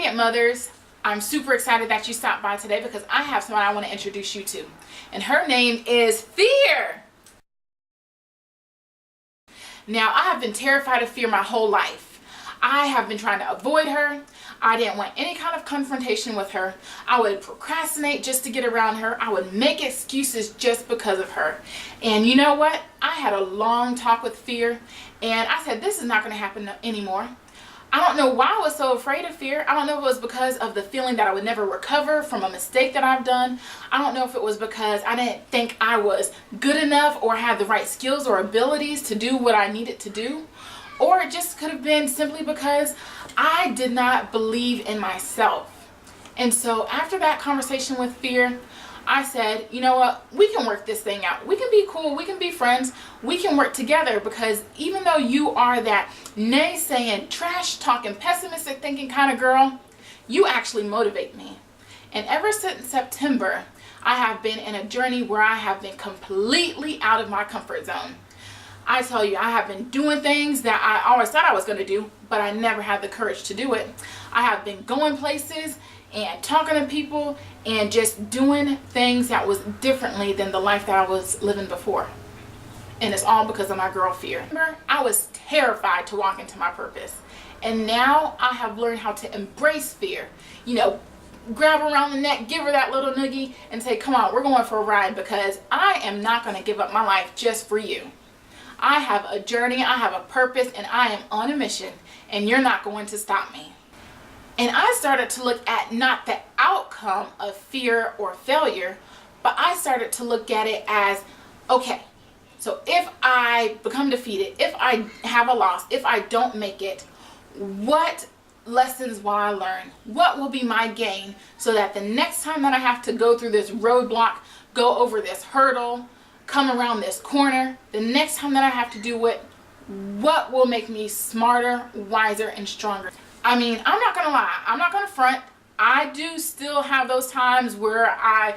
It Mothers. I'm super excited that you stopped by today because I have someone I want to introduce you to. And her name is Fear. Now, I have been terrified of fear my whole life. I have been trying to avoid her. I didn't want any kind of confrontation with her. I would procrastinate just to get around her. I would make excuses just because of her. And you know what? I had a long talk with Fear, and I said, this is not going to happen anymore. I don't know why I was so afraid of fear. I don't know if it was because of the feeling that I would never recover from a mistake that I've done. I don't know if it was because I didn't think I was good enough or had the right skills or abilities to do what I needed to do. Or it just could have been simply because I did not believe in myself. And so after that conversation with Fear, I said, you know what, we can work this thing out. We can be cool, we can be friends, we can work together, because even though you are that naysaying, trash talking, pessimistic thinking kind of girl, you actually motivate me. And ever since September, I have been in a journey where I have been completely out of my comfort zone. I tell you, I have been doing things that I always thought I was going to do, but I never had the courage to do it. I have been going places and talking to people and just doing things that was differently than the life that I was living before. And it's all because of my girl Fear. Remember, I was terrified to walk into my purpose. And now I have learned how to embrace fear. You know, grab her around the neck, give her that little noogie and say, come on, we're going for a ride, because I am not going to give up my life just for you. I have a journey, I have a purpose, and I am on a mission, and you're not going to stop me. And I started to look at not the outcome of fear or failure, but I started to look at it as, okay, so if I become defeated, if I have a loss, if I don't make it, what lessons will I learn? What will be my gain, so that the next time that I have to go through this roadblock, go over this hurdle, come around this corner, the next time that I have to do it, what will make me smarter, wiser, and stronger? I mean, I'm not gonna lie, I'm not gonna front. I do still have those times where I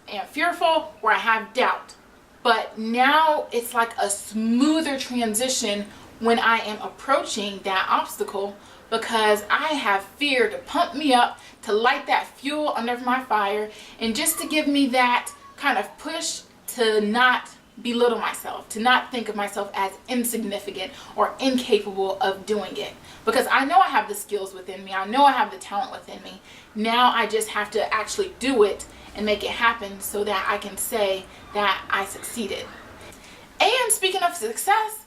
am fearful, where I have doubt. But now it's like a smoother transition when I am approaching that obstacle, because I have Fear to pump me up, to light that fuel under my fire, and just to give me that kind of push to not belittle myself, to not think of myself as insignificant or incapable of doing it. Because I know I have the skills within me, I know I have the talent within me. Now I just have to actually do it and make it happen, so that I can say that I succeeded. And speaking of success,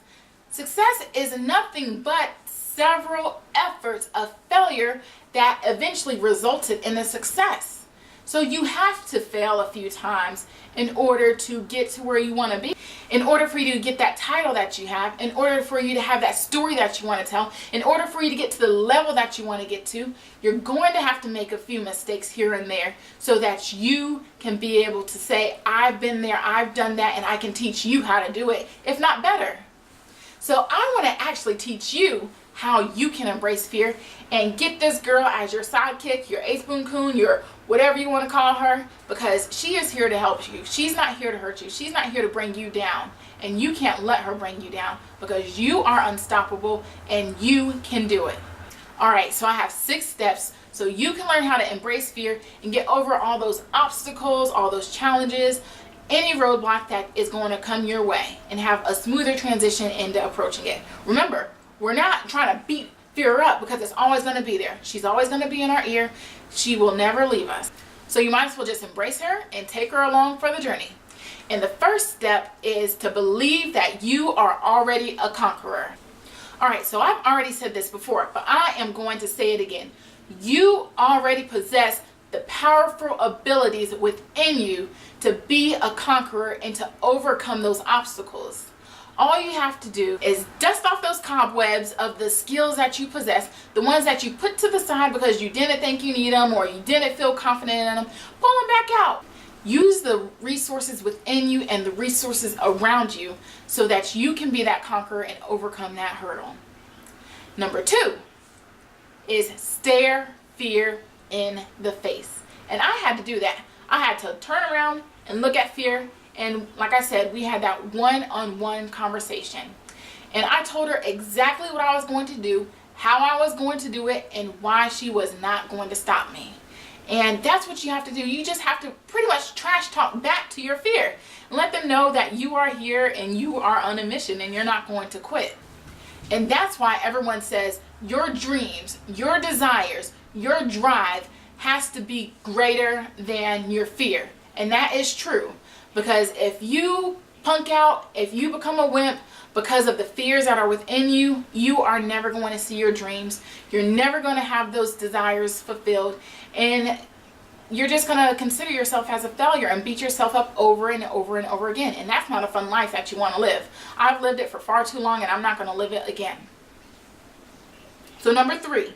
success is nothing but several efforts of failure that eventually resulted in a success. So you have to fail a few times in order to get to where you want to be. In order for you to get that title that you have, in order for you to have that story that you want to tell, in order for you to get to the level that you want to get to, you're going to have to make a few mistakes here and there, so that you can be able to say, I've been there, I've done that, and I can teach you how to do it, if not better. So I want to actually teach you how you can embrace fear and get this girl as your sidekick, your ace boon coon, your whatever you want to call her, because she is here to help you. She's not here to hurt you. She's not here to bring you down, and you can't let her bring you down, because you are unstoppable and you can do it. Alright, so I have 6 steps so you can learn how to embrace fear and get over all those obstacles, all those challenges, any roadblock that is going to come your way, and have a smoother transition into approaching it. Remember, we're not trying to beat fear up, because it's always going to be there. She's always going to be in our ear. She will never leave us. So you might as well just embrace her and take her along for the journey. And the first step is to believe that you are already a conqueror. Alright, so I've already said this before, but I am going to say it again. You already possess the powerful abilities within you to be a conqueror and to overcome those obstacles. All you have to do is dust off those cobwebs of the skills that you possess, the ones that you put to the side because you didn't think you need them or you didn't feel confident in them. Pull them back out. Use the resources within you and the resources around you, so that you can be that conqueror and overcome that hurdle. Number 2 is stare fear in the face. And I had to do that. I had to turn around and look at fear. And like I said, we had that one-on-one conversation. And I told her exactly what I was going to do, how I was going to do it, and why she was not going to stop me. And that's what you have to do. You just have to pretty much trash talk back to your fear. Let them know that you are here and you are on a mission and you're not going to quit. And that's why everyone says your dreams, your desires, your drive has to be greater than your fear. And that is true. Because if you punk out, if you become a wimp because of the fears that are within you, you are never going to see your dreams. You're never going to have those desires fulfilled. And you're just going to consider yourself as a failure and beat yourself up over and over and over again. And that's not a fun life that you want to live. I've lived it for far too long, and I'm not going to live it again. So number 3,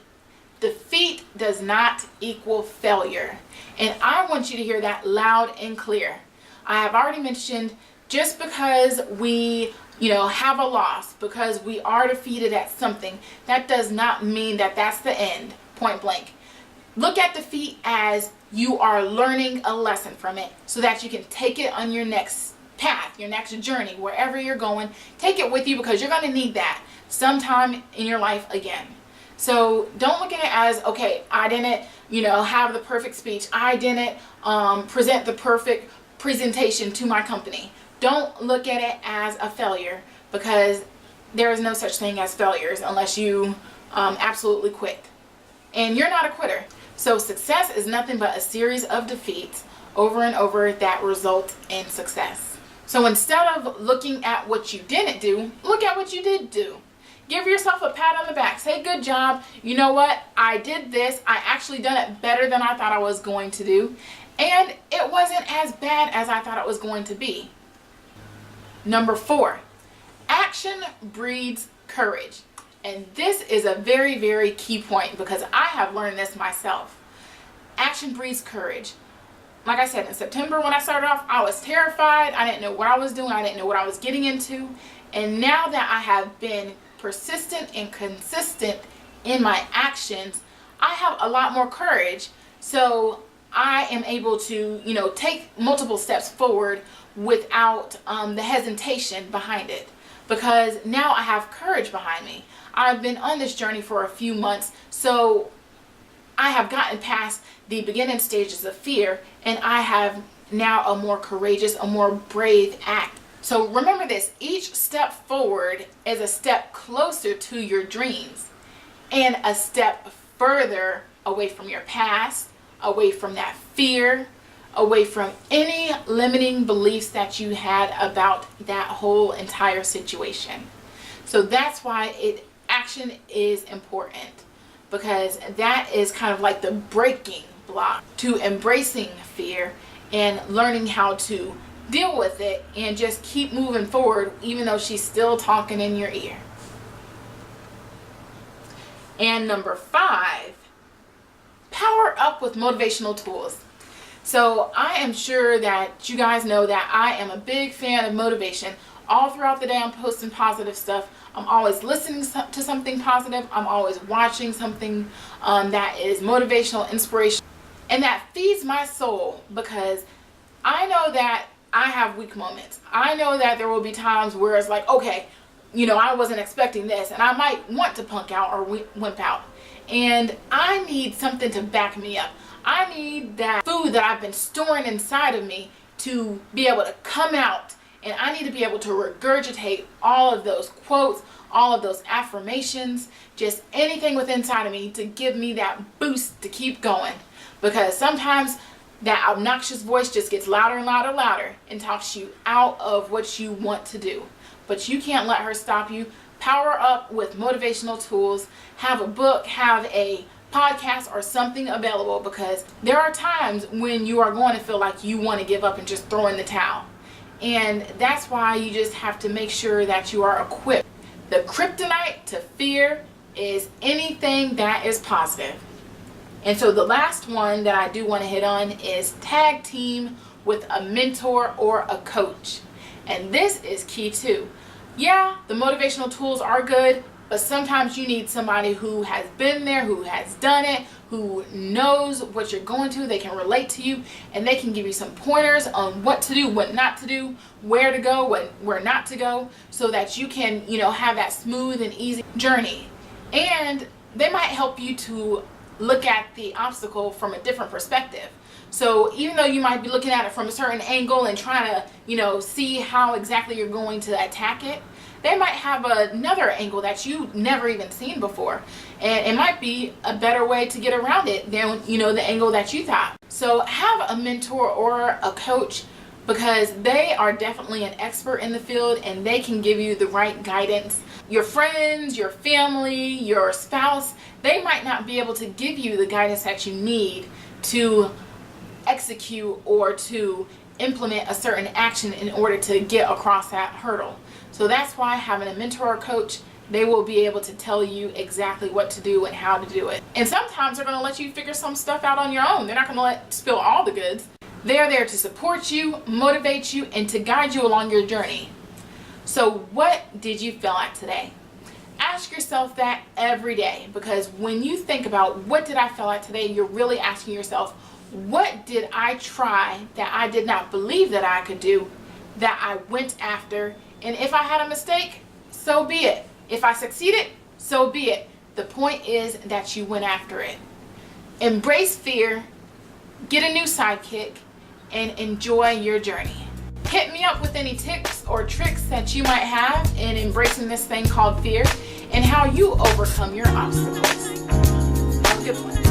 defeat does not equal failure. And I want you to hear that loud and clear. I have already mentioned, just because we have a loss, because we are defeated at something, that does not mean that that's the end, point blank. Look at defeat as you are learning a lesson from it so that you can take it on your next path, your next journey, wherever you're going. Take it with you, because you're going to need that sometime in your life again. So don't look at it as, okay, I didn't, have the perfect speech. I didn't present the perfect presentation to my company. Don't look at it as a failure, because there is no such thing as failures unless you absolutely quit. And you're not a quitter. So success is nothing but a series of defeats over and over that result in success. So instead of looking at what you didn't do, look at what you did do. Give yourself a pat on the back. Say, good job. You know what? I did this. I actually done it better than I thought I was going to do. And it wasn't as bad as I thought it was going to be. Number 4, action breeds courage. And this is a very, very key point, because I have learned this myself. Action breeds courage. Like I said, in September when I started off, I was terrified. I didn't know what I was doing. I didn't know what I was getting into. And now that I have been persistent and consistent in my actions, I have a lot more courage. So I am able to, take multiple steps forward without the hesitation behind it, because now I have courage behind me. I've been on this journey for a few months, so I have gotten past the beginning stages of fear, and I have now a more courageous, a more brave act. So remember this, each step forward is a step closer to your dreams and a step further away from your past, away from that fear, away from any limiting beliefs that you had about that whole entire situation. So that's why action is important, because that is kind of like the breaking block to embracing fear and learning how to deal with it and just keep moving forward even though she's still talking in your ear. And number 5, power up with motivational tools. So I am sure that you guys know that I am a big fan of motivation. All throughout the day I'm posting positive stuff. I'm always listening to something positive. I'm always watching something that is motivational, inspirational. And that feeds my soul, because I know that I have weak moments. I know that there will be times where it's like, okay, I wasn't expecting this, and I might want to punk out or wimp out. And I need something to back me up. I need that food that I've been storing inside of me to be able to come out, and I need to be able to regurgitate all of those quotes, all of those affirmations, just anything within inside of me to give me that boost to keep going. Because sometimes that obnoxious voice just gets louder and louder and louder and talks you out of what you want to do. But you can't let her stop you. Power up with motivational tools. Have a book, have a podcast or something available, because there are times when you are going to feel like you want to give up and just throw in the towel. And that's why you just have to make sure that you are equipped. The kryptonite to fear is anything that is positive. And so the last one that I do want to hit on is tag team with a mentor or a coach. And this is key too. Yeah, the motivational tools are good, but sometimes you need somebody who has been there, who has done it, who knows what you're going to. They can relate to you, and they can give you some pointers on what to do, what not to do, where to go, where not to go, so that you can, have that smooth and easy journey. And they might help you to look at the obstacle from a different perspective. So even though you might be looking at it from a certain angle and trying to, see how exactly you're going to attack it, they might have another angle that you've never even seen before. And it might be a better way to get around it than, the angle that you thought. So have a mentor or a coach, because they are definitely an expert in the field and they can give you the right guidance. Your friends, your family, your spouse, they might not be able to give you the guidance that you need to execute or to implement a certain action in order to get across that hurdle. So that's why having a mentor or coach, they will be able to tell you exactly what to do and how to do it. And sometimes they're going to let you figure some stuff out on your own. They're not going to spill all the goods. They're there to support you, motivate you, and to guide you along your journey. So what did you feel like today? Ask yourself that every day, because when you think about what did I feel like today, you're really asking yourself, what did I try that I did not believe that I could do, that I went after? And if I had a mistake, so be it. If I succeeded, so be it. The point is that you went after it. Embrace fear, get a new sidekick, and enjoy your journey. Hit me up with any tips or tricks that you might have in embracing this thing called fear and how you overcome your obstacles. Have a good one.